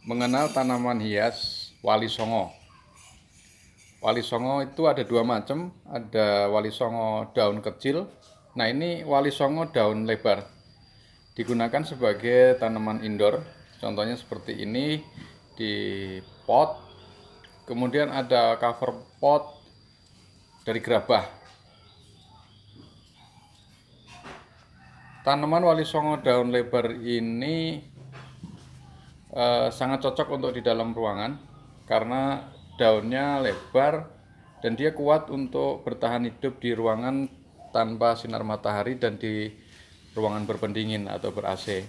Mengenal tanaman hias wali songo. Wali songo itu ada dua macam, ada wali songo daun kecil. Nah, ini wali songo daun lebar. Digunakan sebagai tanaman indoor. Contohnya seperti ini di pot. Kemudian ada cover pot dari gerabah. Tanaman wali songo daun lebar ini sangat cocok untuk di dalam ruangan karena daunnya lebar dan dia kuat untuk bertahan hidup di ruangan tanpa sinar matahari dan di ruangan berpendingin atau ber-AC.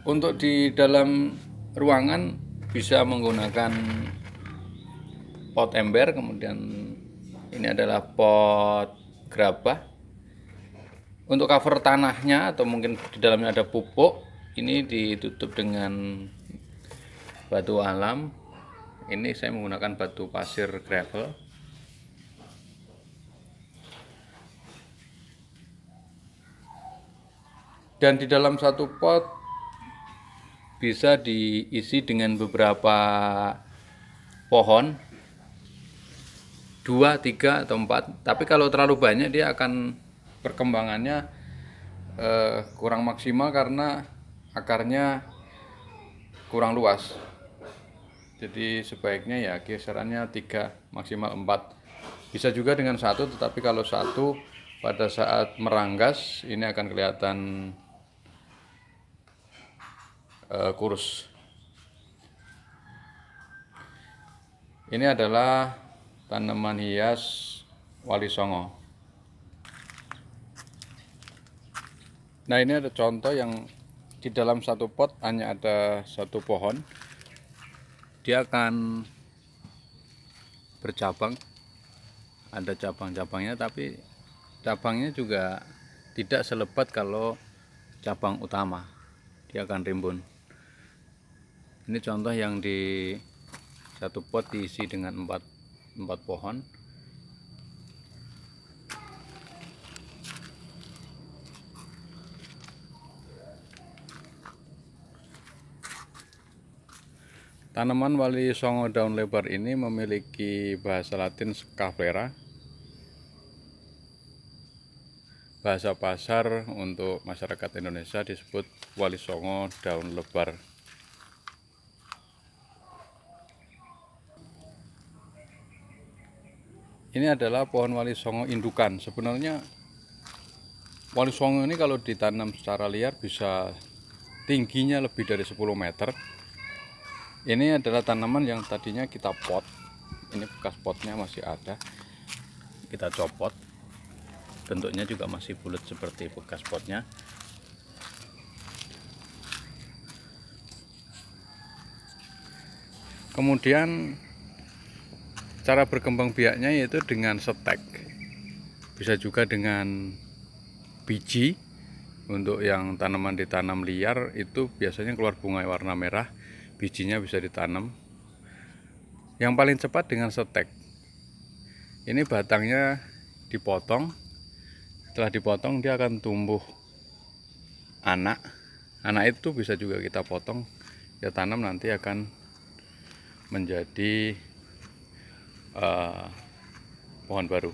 Untuk di dalam ruangan bisa menggunakan pot ember, kemudian ini adalah pot gerabah. Untuk cover tanahnya atau mungkin di dalamnya ada pupuk, ini ditutup dengan batu alam. Ini saya menggunakan batu pasir gravel. Dan di dalam satu pot bisa diisi dengan beberapa pohon, 2, 3, atau 4. Tapi kalau terlalu banyak dia akan perkembangannya kurang maksimal karena akarnya kurang luas. Jadi sebaiknya ya kisarannya 3, maksimal 4. Bisa juga dengan 1, tetapi kalau 1 pada saat meranggas ini akan kelihatan kurus. Ini adalah tanaman hias wali songo. Nah, ini ada contoh yang di dalam satu pot hanya ada satu pohon. Dia akan bercabang, ada cabang-cabangnya, tapi cabangnya juga tidak selebat kalau cabang utama, dia akan rimbun. Ini contoh yang di satu pot diisi dengan 4 pohon. Tanaman wali songo daun lebar ini memiliki bahasa Latin Scapera. Bahasa pasar untuk masyarakat Indonesia disebut wali songo daun lebar. Ini adalah pohon wali songo indukan. Sebenarnya wali songo ini kalau ditanam secara liar bisa tingginya lebih dari 10 meter. Ini adalah tanaman yang tadinya kita pot. Ini bekas potnya masih ada. Kita copot. Bentuknya juga masih bulat seperti bekas potnya. Kemudian cara berkembang biaknya yaitu dengan setek. Bisa juga dengan biji. Untuk yang tanaman ditanam liar itu biasanya keluar bunga warna merah. Bijinya bisa ditanam. Yang paling cepat dengan setek. Ini batangnya dipotong. Setelah dipotong dia akan tumbuh anak. Anak itu bisa juga kita potong, ya tanam, nanti akan menjadi pohon baru.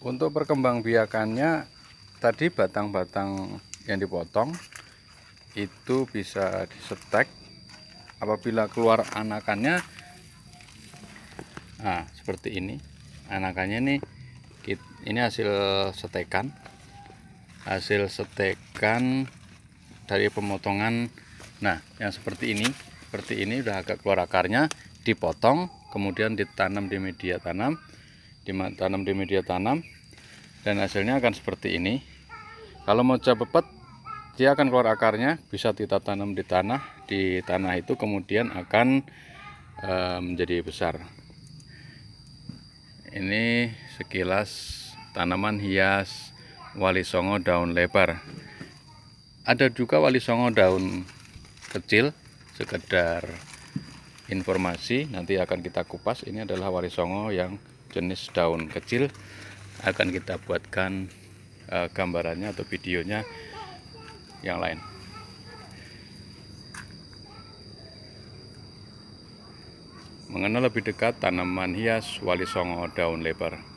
Untuk perkembangbiakannya tadi batang-batang yang dipotong itu bisa disetek. Apabila keluar anakannya, nah seperti ini anakannya, ini hasil setekan dari pemotongan. Nah, yang seperti ini udah agak keluar akarnya, dipotong kemudian ditanam di media tanam, dan hasilnya akan seperti ini. Kalau mau cepet dia akan keluar akarnya, bisa kita tanam di tanah. Di tanah itu kemudian akan menjadi besar. Ini sekilas tanaman hias wali songo daun lebar. Ada juga wali songo daun kecil, sekedar informasi, nanti akan kita kupas. Ini adalah wali songo yang jenis daun kecil. akan kita buatkan gambarannya atau videonya yang lain. Mengenal lebih dekat tanaman hias Wali Songo daun lebar.